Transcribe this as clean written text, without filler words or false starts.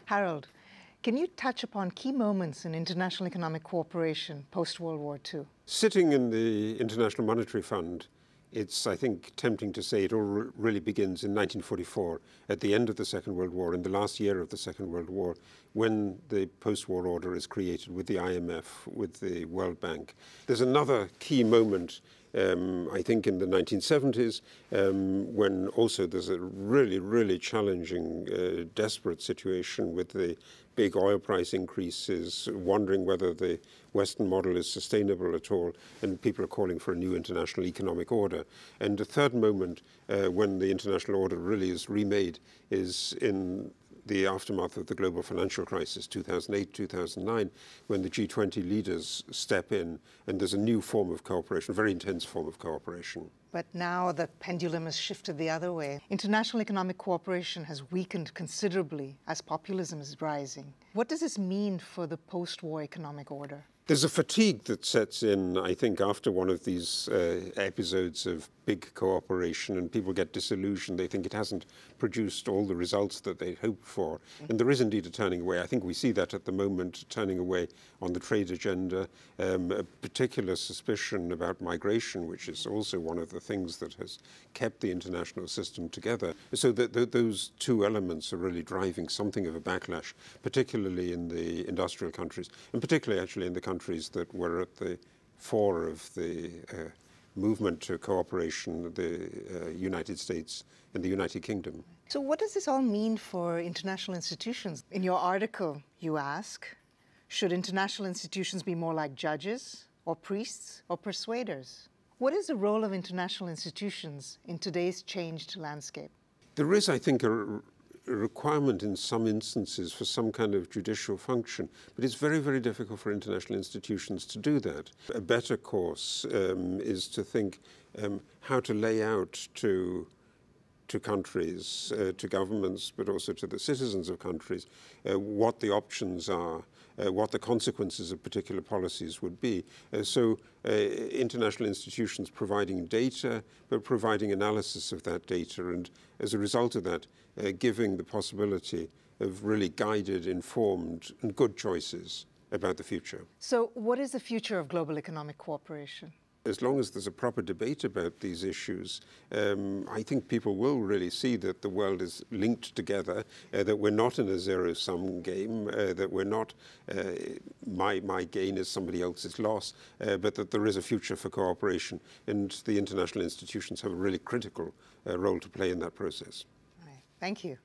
Harold, can you touch upon key moments in international economic cooperation post-World War II? Sitting in the International Monetary Fund, it's, I think, tempting to say it all really begins in 1944, at the end of the Second World War, in the last year of the Second World War, when the post-war order is created with the IMF, with the World Bank. There's another key moment, I think, in the 1970s, when also there's a really, really challenging, desperate situation with the big oil price increases, wondering whether the Western model is sustainable at all, and people are calling for a new international economic order. And the third moment when the international order really is remade is in the aftermath of the global financial crisis, 2008, 2009, when the G20 leaders step in and there's a new form of cooperation, a very intense form of cooperation. But now the pendulum has shifted the other way. International economic cooperation has weakened considerably as populism is rising. What does this mean for the post-war economic order? There's a fatigue that sets in, I think, after one of these episodes of big cooperation, and people get disillusioned. They think it hasn't produced all the results that they hoped for. And there is indeed a turning away. I think we see that at the moment, turning away on the trade agenda, a particular suspicion about migration, which is also one of the things that has kept the international system together. So those two elements are really driving something of a backlash, particularly in the industrial countries, and particularly actually in the countries that were at the fore of the movement to cooperation, the United States and the United Kingdom. So what does this all mean for international institutions? In your article, you ask, should international institutions be more like judges or priests or persuaders? What is the role of international institutions in today's changed landscape? There is, I think, a requirement in some instances for some kind of judicial function, but it's very, very difficult for international institutions to do that. A better course is to think how to lay out to countries, to governments, but also to the citizens of countries, what the options are, what the consequences of particular policies would be. So international institutions providing data, but providing analysis of that data, and as a result of that, giving the possibility of really guided, informed, and good choices about the future. So what is the future of global economic cooperation? As long as there's a proper debate about these issues, I think people will really see that the world is linked together, that we're not in a zero-sum game, that we're not my gain is somebody else's loss, but that there is a future for cooperation, and the international institutions have a really critical role to play in that process. All right. Thank you.